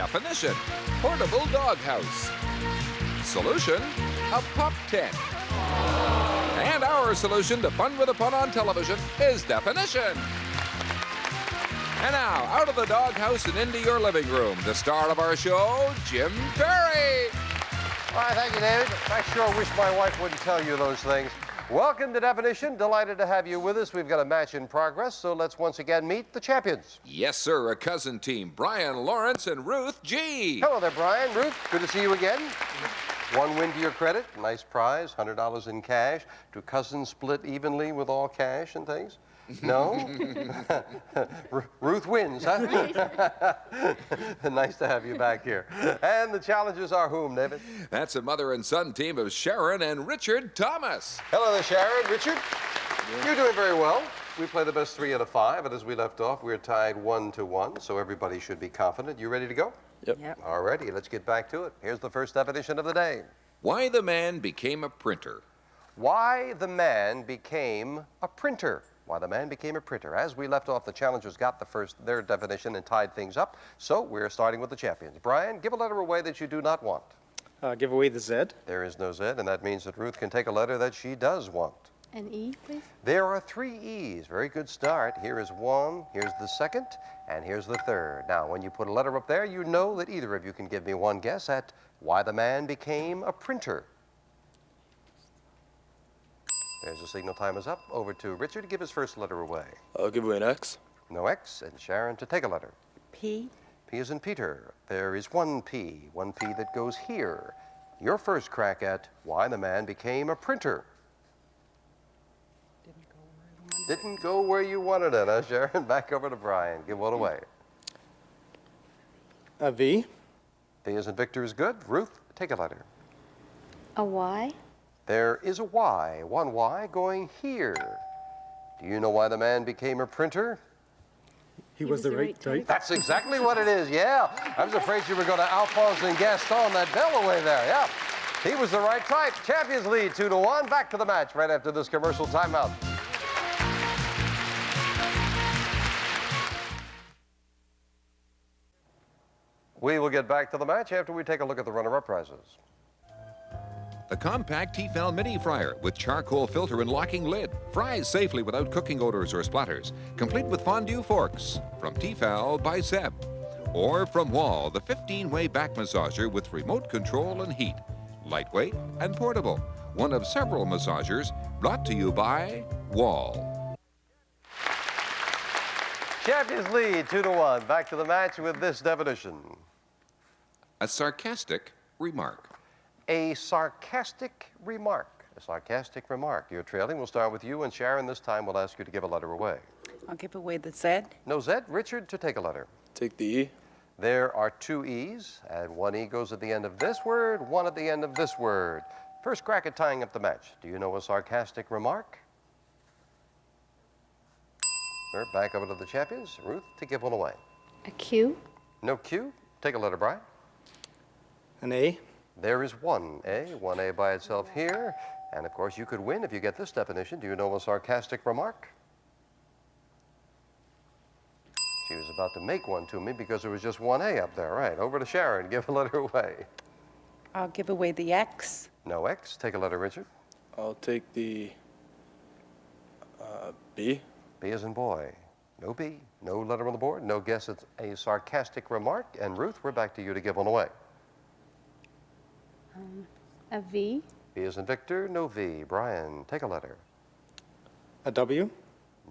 Definition: portable doghouse. Solution: a pup tent. And our solution to fun with a pun on television is definition. And now, out of the doghouse and into your living room, the star of our show, Jim Perry. All right, thank you, David. I sure wish my wife wouldn't tell you those things. Welcome to Definition. Delighted to have you with us. We've got a match in progress, so let's once again meet the champions. Yes, sir, a cousin team, Brian Lawrence and Ruth G. Hello there, Brian. Ruth, good to see you again. One win to your credit. Nice prize, $100 in cash. Do cousins split evenly with all cash and things? No? Ruth wins, huh? Nice to have you back here. And the challengers are whom, David? That's a mother and son team of Sharon and Richard Thomas. Hello there, Sharon. Richard, you're doing very well. We play the best 3 out of 5, and as we left off, we're tied 1-1, so everybody should be confident. You ready to go? Yep. All righty, let's get back to it. Here's the first definition of the day. Why the man became a printer. Why the man became a printer. Why the man became a printer. As we left off, the challengers got their definition and tied things up. So we're starting with the champions. Brian, give a letter away that you do not want. Give away the Z. There is no Z, and that means that Ruth can take a letter that she does want. An E, please. There are 3 E's. Very good start. Here is one, here's the second, and here's the third. Now, when you put a letter up there, you know that either of you can give me one guess at why the man became a printer. There's the signal. Time is up. Over to Richard to give his first letter away. I'll give away an X. No X. And Sharon to take a letter. P. P is in Peter. There is one P that goes here. Your first crack at why the man became a printer. Didn't go where you wanted it, huh, Sharon? Back over to Brian. Give one away. A V. V as in Victor is good. Ruth, take a letter. A Y. There is a Y, one Y going here. Do you know why the man became a printer? He was the right type. That's exactly what it is, yeah. I was afraid you were going to Alphonse and Gaston that bell away there, yeah. He was the right type. Champions lead 2-1. Back to the match right after this commercial timeout. We will get back to the match after we take a look at the runner-up prizes. The compact Tefal mini fryer with charcoal filter and locking lid. Fries safely without cooking odors or splatters. Complete with fondue forks. From Tefal by Zeb. Or from Wall, the 15-way back massager with remote control and heat. Lightweight and portable. One of several massagers brought to you by Wall. Champions lead 2-1. Back to the match with this definition. A sarcastic remark. A sarcastic remark. A sarcastic remark. You're trailing. We'll start with you, and Sharon, this time we'll ask you to give a letter away. I'll give away the Z. No Z. Richard, to take a letter. Take the E. There are 2 E's, and 1 E goes at the end of this word, 1 at the end of this word. First crack at tying up the match. Do you know a sarcastic remark? We're back over to the champions. Ruth, to give one away. A Q. No Q. Take a letter, Brian. An A. There is 1A, 1A by itself here. And of course, you could win if you get this definition. Do you know a sarcastic remark? She was about to make one to me because there was just 1A up there. Right, over to Sharon. Give a letter away. I'll give away the X. No X. Take a letter, Richard. I'll take the B. B as in boy. No B. No letter on the board. No guess it's a sarcastic remark. And Ruth, we're back to you to give one away. A V. V as in Victor. No V. Brian, take a letter. A W.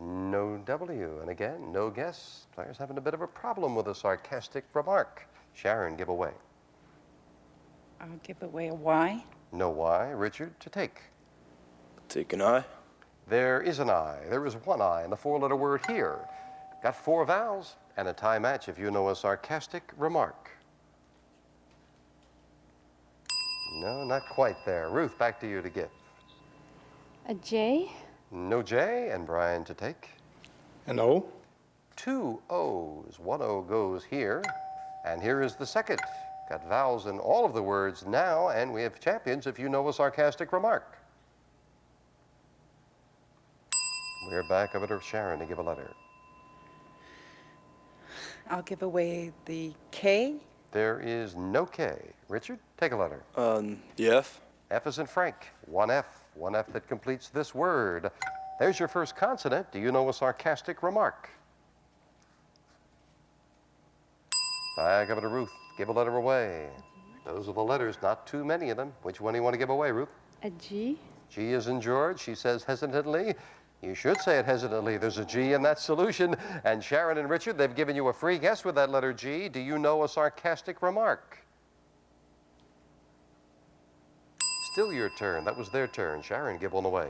No W. And again, no guess. Players having a bit of a problem with a sarcastic remark. Sharon, give away. I'll give away a Y. No Y. Richard, to take. Take an I. There is an I. There is 1 I in the 4-letter word here. Got 4 vowels and a tie match if you know a sarcastic remark. No, not quite there. Ruth, back to you to give. A J. No J, and Brian to take. An O. 2 O's. 1 O goes here, and here is the second. Got vowels in all of the words now, and we have champions if you know a sarcastic remark. We're back over to Sharon to give a letter. I'll give away the K. There is no K. Richard, take a letter. The F. F is in Frank. One F that completes this word. There's your first consonant. Do you know a sarcastic remark? I give it to Ruth. Give a letter away. Those are the letters, not too many of them. Which one do you want to give away, Ruth? A G. G is in George. She says hesitantly. You should say it hesitantly. There's a G in that solution. And Sharon and Richard, they've given you a free guess with that letter G. Do you know a sarcastic remark? Still your turn. That was their turn. Sharon, give one away.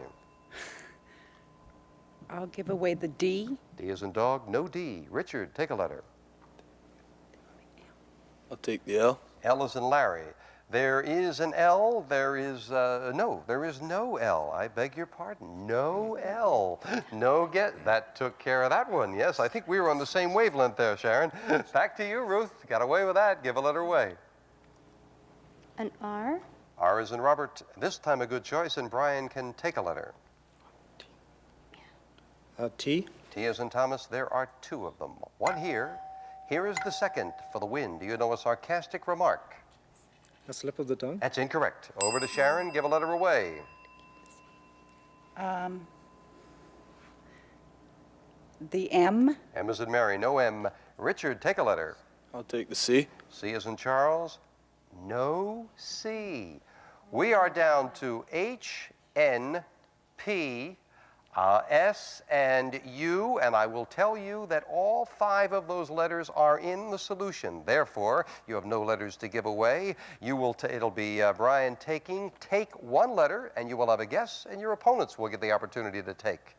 I'll give away the D. D is in dog. No D. Richard, take a letter. I'll take the L. L is in Larry. There is an L. There is no L. I beg your pardon. No L. No get. That took care of that one. Yes, I think we were on the same wavelength there, Sharon. Back to you, Ruth. Got away with that. Give a letter away. An R. R is in Robert. This time a good choice, and Brian can take a letter. T. T is in Thomas. There are two of them. One here. Here is the second for the win. Do you know a sarcastic remark? A slip of the tongue. That's incorrect. Over to Sharon. Give a letter away. The M. M is in Mary. No M. Richard, take a letter. I'll take the C. C is in Charles. No C. We are down to H, N, P, S, and U, and I will tell you that all 5 of those letters are in the solution. Therefore, you have no letters to give away. You will. It'll be Brian taking. Take one letter, and you will have a guess, and your opponents will get the opportunity to take.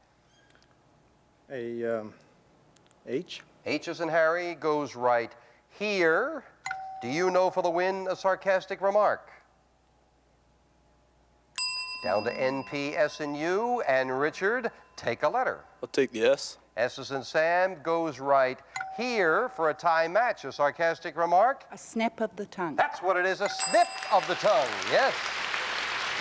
A H. H is in Harry. Goes right here. Do you know for the win a sarcastic remark? Down to N, P, S, and U. And Richard, take a letter. I'll take the S. S is in Sam. Goes right here for a tie match. A sarcastic remark? A snip of the tongue. That's what it is, a snip of the tongue. Yes.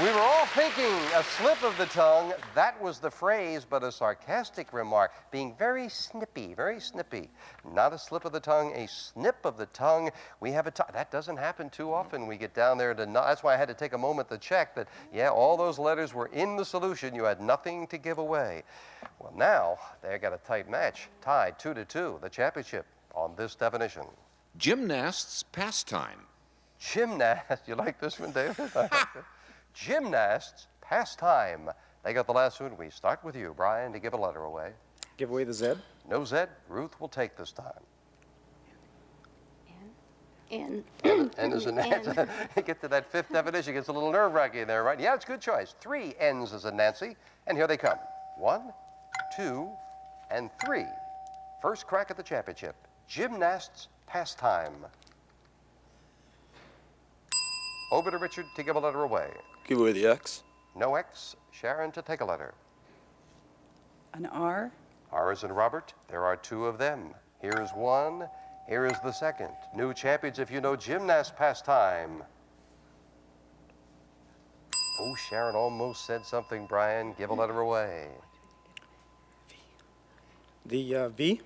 We were all thinking a slip of the tongue. That was the phrase, but a sarcastic remark, being very snippy, very snippy. Not a slip of the tongue, a snip of the tongue. We have a that doesn't happen too often. We get down there to that's why I had to take a moment to check that, yeah, all those letters were in the solution. You had nothing to give away. Well, now they got a tight match, tied 2-2, the championship on this definition. Gymnasts pastime. Gymnast, you like this one, David? Gymnasts pastime. They got the last one. We start with you, Brian, to give a letter away. Give away the Z. No Z. Ruth will take this time. N. N is an N. You get to that 5th definition, it gets a little nerve-wracking there, right? Yeah, it's a good choice. 3 N's is in Nancy, and here they come. 1, 2, and 3. First crack at the championship. Gymnasts pastime. Over to Richard to give a letter away. Give away the X. No X. Sharon to take a letter. An R. R is in Robert. There are 2 of them. Here is one. Here is the second. New champions if you know gymnast pastime. Oh, Sharon almost said something, Brian. Give a letter away. The V.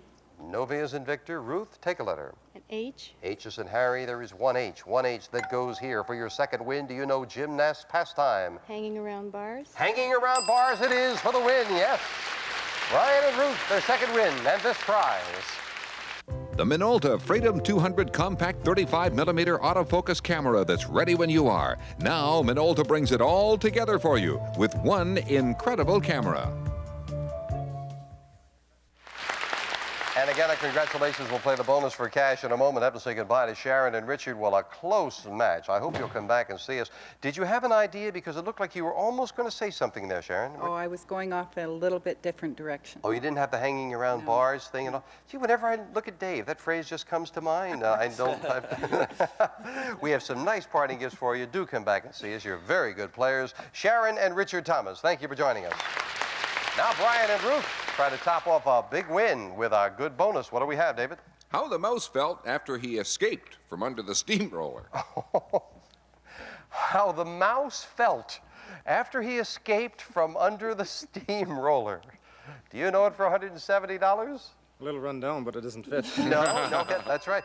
No V is in Victor. Ruth, take a letter. An H. H is in Harry. There is one H. One H that goes here for your second win. Do you know gymnast pastime? Hanging around bars. Hanging around bars it is for the win, yes. Brian and Ruth, their second win, and this prize. The Minolta Freedom 200 compact 35mm autofocus camera that's ready when you are. Now, Minolta brings it all together for you with one incredible camera. And again, congratulations. We'll play the bonus for cash in a moment. I have to say goodbye to Sharon and Richard. Well, a close match. I hope you'll come back and see us. Did you have an idea? Because it looked like you were almost going to say something there, Sharon. Oh, I was going off in a little bit different direction. Oh, you didn't have the hanging around bars thing and all? Gee, whenever I look at Dave, that phrase just comes to mind. We have some nice parting gifts for you. Do come back and see us. You're very good players. Sharon and Richard Thomas, thank you for joining us. Now, Brian and Ruth try to top off a big win with our good bonus. What do we have, David? How the mouse felt after he escaped from under the steamroller. How the mouse felt after he escaped from under the steamroller. Do you know it for $170? A little run down, but it doesn't fit. No, that's right.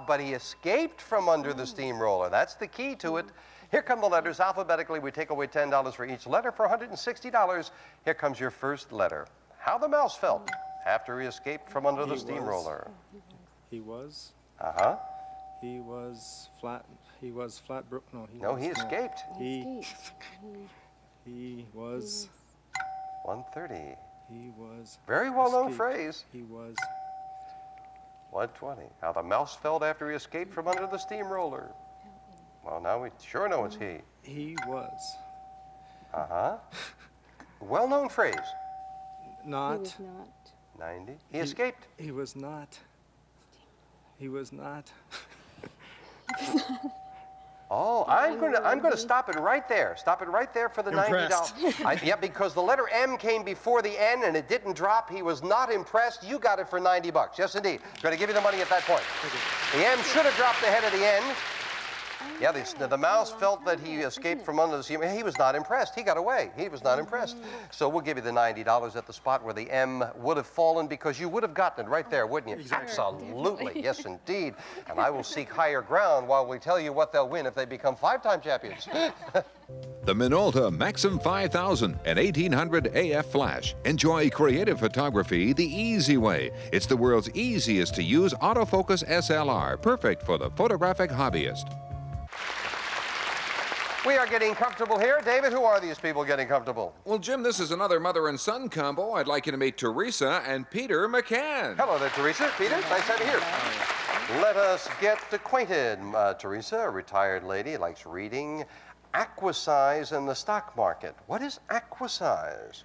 But he escaped from under the steamroller. That's the key to it. Here come the letters alphabetically. We take away $10 for each letter for $160. Here comes your first letter. How the mouse felt after he escaped from under the steamroller. He was. Uh-huh. He was flat. He was flat. No, No, he escaped. He was. 130. He was. Very well-known escaped. phrase. He was. 120. How the mouse felt after he escaped from under the steamroller. Well, now we sure know it's he. He was. Uh-huh. Well-known phrase. He Not. was not. 90. He escaped. He was not. He was not. Oh, I'm going to stop it right there. Stop it right there for the Impressed. $90. Yeah, because the letter M came before the N and it didn't drop. He was not impressed. You got it for $90. Yes, indeed. Going to give you the money at that point. The M should have dropped ahead of the N. Yeah, the mouse felt that he escaped from under the steam. He was not impressed. He got away. He was not impressed. So we'll give you the $90 at the spot where the M would have fallen because you would have gotten it right there, wouldn't you? Absolutely. Yes, indeed. And I will seek higher ground while we tell you what they'll win if they become 5-time champions. The Minolta Maxim 5000 and 1800 AF Flash. Enjoy creative photography the easy way. It's the world's easiest to use autofocus SLR, perfect for the photographic hobbyist. We are getting comfortable here. David, who are these people getting comfortable? Well, Jim, this is another mother and son combo. I'd like you to meet Teresa and Peter McCann. Hello there, Teresa. Peter, nice to have you here. Let us get acquainted. Teresa, a retired lady, likes reading. Aquasize in the stock market. What is aquasize?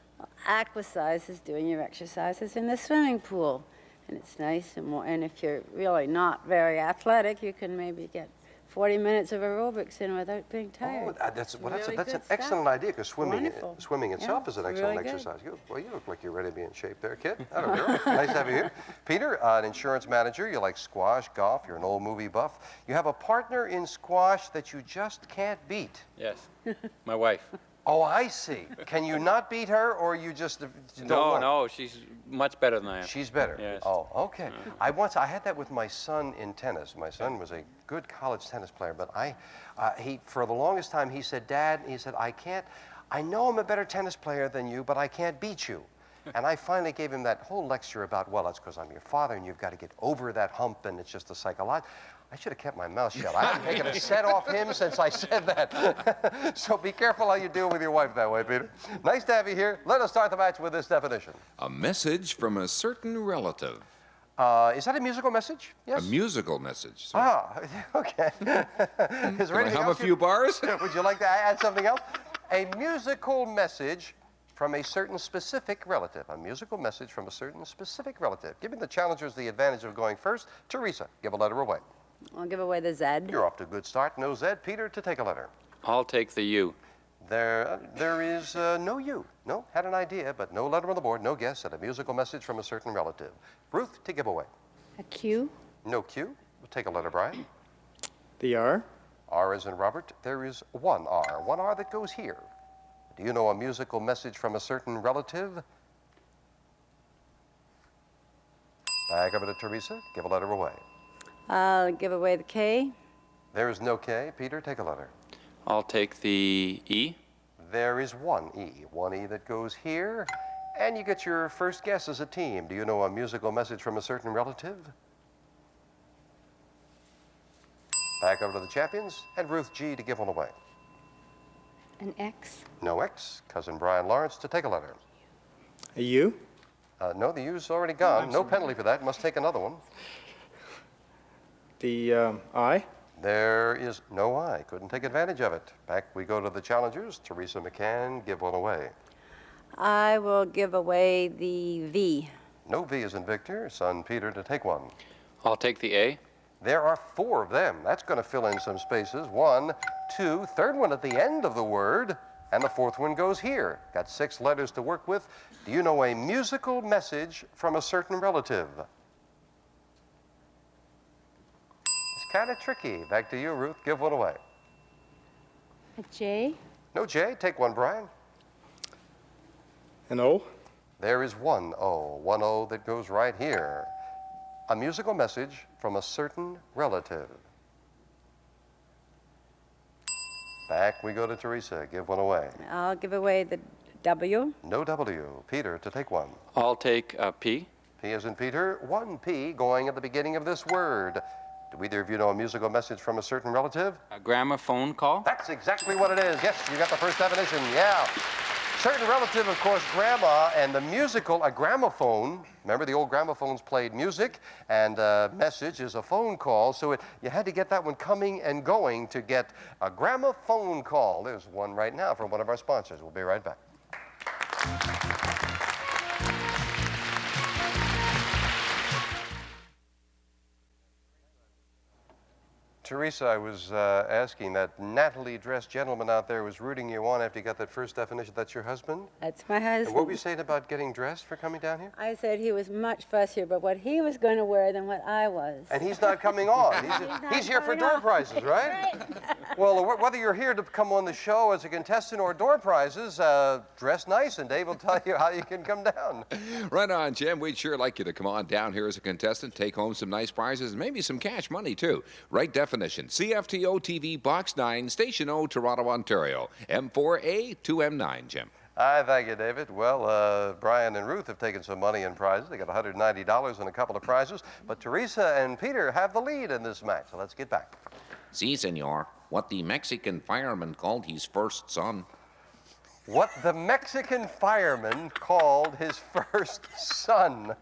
Aquasize is doing your exercises in the swimming pool. And it's nice and more. And if you're really not very athletic, you can maybe get 40 minutes of aerobics in without being tired. Oh, that's Really an good excellent stuff. idea because swimming Wonderful. itself Yeah, is an it's excellent really good. exercise. Well, you look like you're ready to be in shape there, kid. I don't know. Nice to have you here. Peter, an insurance manager. You like squash, golf. You're an old movie buff. You have a partner in squash that you just can't beat. Yes, my wife. Oh, I see. Can you not beat her, or you just don't want? No, she's much better than I am. She's better. Yes. Oh, okay. I had that with my son in tennis. My son was a good college tennis player, but he for the longest time he said, "Dad," he said, I know I'm a better tennis player than you, but I can't beat you." And I finally gave him that whole lecture about, well, that's because I'm your father, and you've got to get over that hump, and it's just a psychological. I should have kept my mouth shut. I haven't taken a set off him since I said that. So be careful how you deal with your wife that way, Peter. Nice to have you here. Let us start the match with this definition. A message from a certain relative. Is that a musical message? Yes. A musical message. So Ah, okay. Is there can I anything have a else few bars? Would you like to add something else? A musical message from a certain specific relative. A musical message from a certain specific relative. Giving the challengers the advantage of going first. Teresa, give a letter away. I'll give away the Z. You're off to a good start. No Z. Peter, to take a letter. I'll take the U. There is no U. No, had an idea, but no letter on the board, no guess at a musical message from a certain relative. Ruth, to give away. A Q. No Q. We'll take a letter, Brian. The R. R as in Robert. There is one R that goes here. Do you know a musical message from a certain relative? Back over to Teresa. Give a letter away. I'll give away the K. There is no K. Peter, take a letter. I'll take the E. There is one E that goes here. And you get your first guess as a team. Do you know a musical message from a certain relative? Back over to the champions. And Ruth G. to give one away. An X. No X. Cousin Brian Lawrence to take a letter. A U. No, the U's already gone. No penalty for that. Must take another one. The I. There is no I. Couldn't take advantage of it. Back we go to the challengers. Teresa McCann, give one away. I will give away the V. No V is in Victor. Son Peter to take one. I'll take the A. There are 4 of them. That's going to fill in some spaces. 1, 2, third one at the end of the word, and the 4th one goes here. Got 6 letters to work with. Do you know a musical message from a certain relative? It's kind of tricky. Back to you, Ruth. Give one away. A J. No J. Take one, Brian. An O. There is one O that goes right here. A musical message from a certain relative. Back we go to Teresa. Give one away. I'll give away the W. No W. Peter, to take one. I'll take P. P as in Peter. One P going at the beginning of this word. Do either of you know a musical message from a certain relative? A gramophone call. That's exactly what it is. Yes, you got the first definition. Yeah. Certain relative, of course, grandma, and the musical, a gramophone. Remember, the old gramophones played music, and a message is a phone call. So you had to get that one coming and going to get a gramophone call. There's one right now from one of our sponsors. We'll be right back. Teresa, I was asking, that Natalie-dressed gentleman out there was rooting you on after you got that first definition. That's your husband? That's my And husband. what were you saying about getting dressed for coming down here? I said he was much fussier about what he was going to wear than what I was. And he's not coming on. He's here for door prizes, right? Well, whether you're here to come on the show as a contestant or door prizes, dress nice, and Dave will tell you how you can come down. Right on, Jim. We'd sure like you to come on down here as a contestant, take home some nice prizes, and maybe some cash money, too. Right definition. CFTO TV Box 9, Station O, Toronto, Ontario. M4A 2M9, Jim. I thank you, David. Well, Brian and Ruth have taken some money and prizes. They got $190 and a couple of prizes. But Teresa and Peter have the lead in this match. So let's get back. Si, senor. What the Mexican fireman called his first son. What the Mexican fireman called his first son.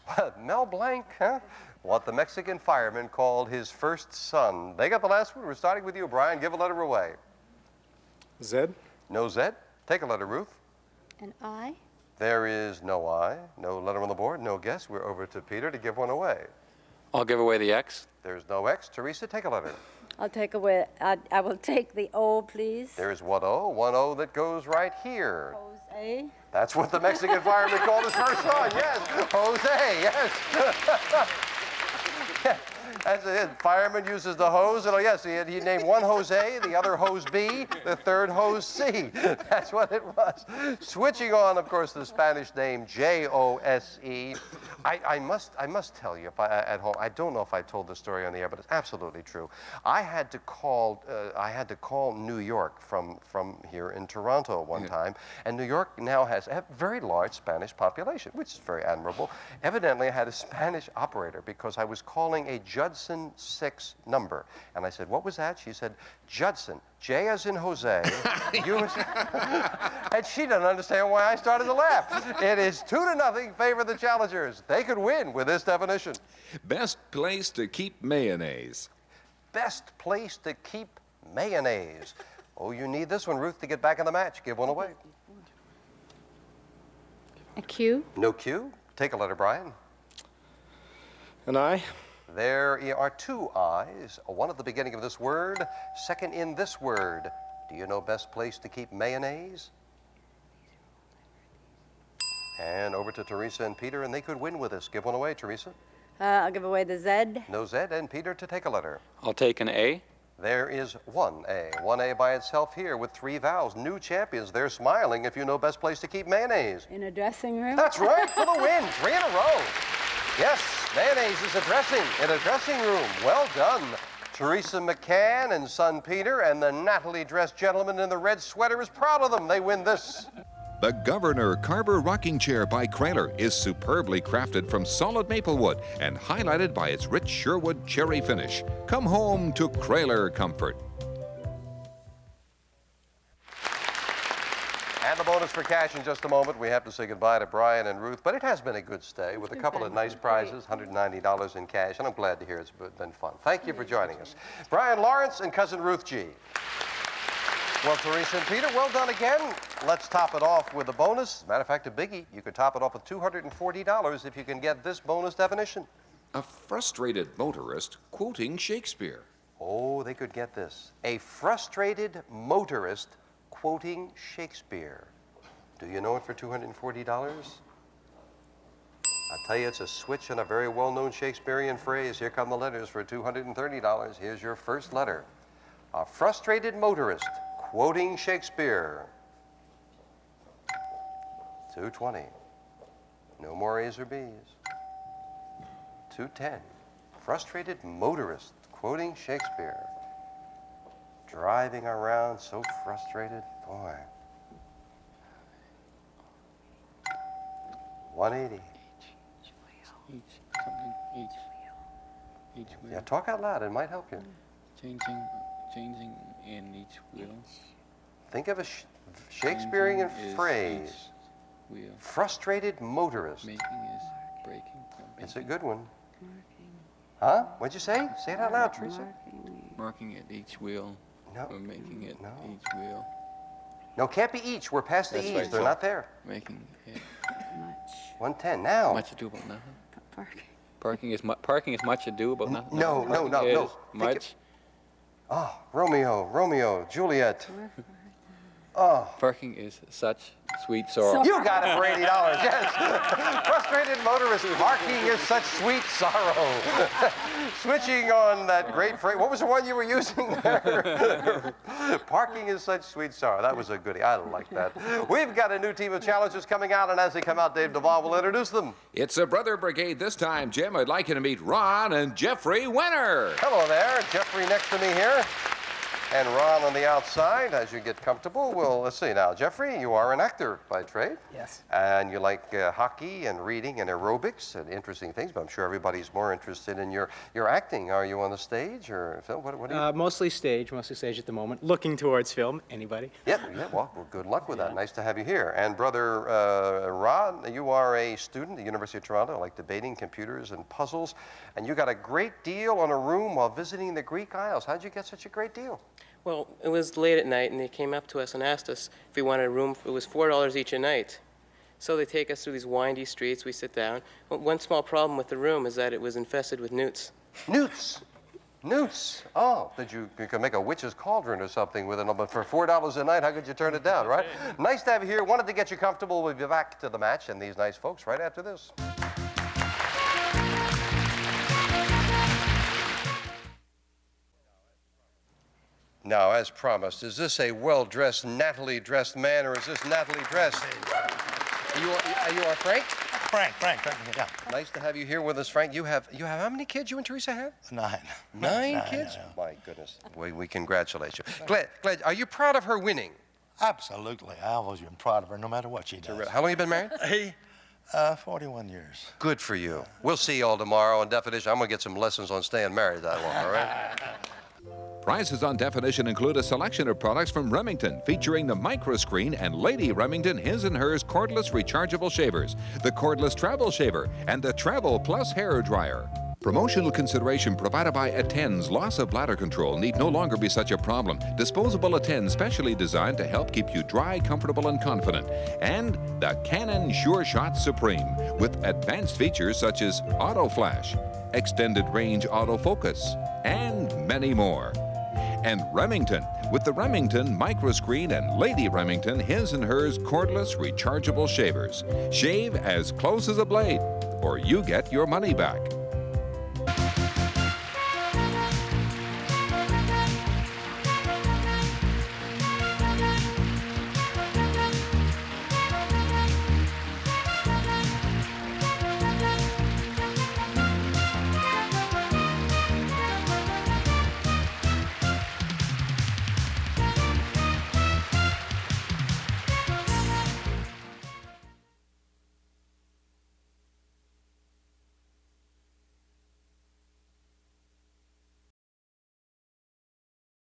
What, Mel Blanc, huh? What the Mexican fireman called his first son. They got the last one. We're starting with you, Brian. Give a letter away. Z. No Z. Take a letter, Ruth. An I. There is no I. No letter on the board. No guess. We're over to Peter to give one away. I'll give away the X. There's no X. Teresa, take a letter. I'll take away, I will take the O, please. There's one O that goes right here. Jose. That's what the Mexican fireman called his first son. Yes, Jose, yes. That's it. Fireman uses the hose. And, yes, he named one Jose, the other Hose B, the third Hose C. That's what it was. Switching on, of course, the Spanish name Jose. I must tell you, at home, I don't know if I told this story on the air, but it's absolutely true. I had to call New York from here in Toronto one time, and New York now has a very large Spanish population, which is very admirable. Evidently, I had a Spanish operator because I was calling a Judson 6 number, and I said, "What was that?" She said, "Judson, J as in Jose." And she didn't understand why I started to laugh. It is 2-0 favor the challengers. They could win with this definition. Best place to keep mayonnaise. Best place to keep mayonnaise. Oh, you need this one, Ruth, to get back in the match. Give one away. A Q. No Q. Take a letter, Brian. An I. There are 2 I's, one at the beginning of this word, second in this word. Do you know best place to keep mayonnaise? And over to Teresa and Peter, and they could win with this. Give one away, Teresa. I'll give away the Z. No Z, and Peter to take a letter. I'll take an A. There is 1A. 1A by itself here with 3 vowels. New champions. They're smiling if you know best place to keep mayonnaise. In a dressing room. That's right, for the win. 3 in a row. Yes, mayonnaise is a dressing in a dressing room. Well done. Teresa McCann and son Peter, and the Natalie-dressed gentleman in the red sweater is proud of them. They win this. The Governor Carver Rocking Chair by Krahler is superbly crafted from solid maple wood and highlighted by its rich Sherwood cherry finish. Come home to Krahler comfort. And the bonus for cash in just a moment. We have to say goodbye to Brian and Ruth, but it has been a good stay with a couple of nice prizes, $190 in cash, and I'm glad to hear it's been fun. Thank you for joining us. Brian Lawrence and cousin Ruth G. Well, Teresa and Peter, well done again. Let's top it off with a bonus. Matter of fact, a biggie. You could top it off with $240 if you can get this bonus definition. A frustrated motorist quoting Shakespeare. Oh, they could get this. A frustrated motorist quoting Shakespeare. Do you know it for $240? I'll tell you, it's a switch on a very well-known Shakespearean phrase. Here come the letters for $230. Here's your first letter. A frustrated motorist quoting Shakespeare. $220. No more A's or B's. 210. Frustrated motorist, quoting Shakespeare. Driving around so frustrated, boy. 180. Each wheel. Yeah, talk out loud, it might help you. Changing in each wheel. Think of a Shakespearean Changing is phrase. each wheel. Frustrated motorist. Making is breaking. It's a good one. Huh? What'd you say? Say it out loud, Teresa. Marking at each wheel. No. Or making it No. each wheel. No, can't be each. We're past the That's E's. right, They're so- not there. Making it 110 now. much ado about nothing. Parking. Parking is much ado about nothing. no, no, Parking no. is Think Much. Oh, Romeo, Juliet. Oh, Parking is such sweet sorrow. you got it for $80. Yes. Frustrated motorist. Parking is such sweet sorrow. Switching on that great phrase. What was the one you were using there? Parking is such sweet sorrow. That was a goodie. I like that. We've got a new team of challengers coming out, and as they come out, Dave Duvall will introduce them. It's a brother brigade this time. Jim, I'd like you to meet Ron and Jeffrey Winner. Hello there. Jeffrey next to me here. And Ron on the outside, as you get comfortable. Well, let's see now. Jeffrey, you are an actor by trade. Yes. And you like hockey and reading and aerobics and interesting things, but I'm sure everybody's more interested in your acting. Are you on the stage or film? What are you? Mostly stage at the moment. Looking towards film. Anybody? Yeah, well, good luck with that. Nice to have you here. And brother Ron, you are a student at the University of Toronto, like debating computers and puzzles, and you got a great deal on a room while visiting the Greek Isles. How'd you get such a great deal? Well, it was late at night, and they came up to us and asked us if we wanted a room. It was $4 each a night. So they take us through these windy streets. We sit down. Well, one small problem with the room is that it was infested with newts. Newts. Newts. Oh, you could make a witch's cauldron or something with it, but for $4 a night, how could you turn it down, right? Nice to have you here. Wanted to get you comfortable. We'll be back to the match and these nice folks right after this. Now, as promised, is this a well-dressed, Natalie-dressed man, or is this Natalie dressed? Are you our Frank? Frank, yeah. Nice to have you here with us, Frank. You have how many kids you and Teresa have? 9. Nine kids? My goodness. We congratulate you. Glad, are you proud of her winning? Absolutely. I've always been proud of her, no matter what she does. How long have you been married? 41 years. Good for you. We'll see you all tomorrow on Definition. I'm going to get some lessons on staying married that long, all right? Prizes on Definition include a selection of products from Remington, featuring the Microscreen and Lady Remington His and Hers cordless rechargeable shavers, the cordless travel shaver, and the Travel Plus hair dryer. Promotional consideration provided by Attens. Loss of bladder control need no longer be such a problem. Disposable Attens, specially designed to help keep you dry, comfortable, and confident. And the Canon Sure Shot Supreme, with advanced features such as auto flash, extended range autofocus, and many more. And Remington, with the Remington Microscreen and Lady Remington His and Hers cordless rechargeable shavers. Shave as close as a blade, or you get your money back.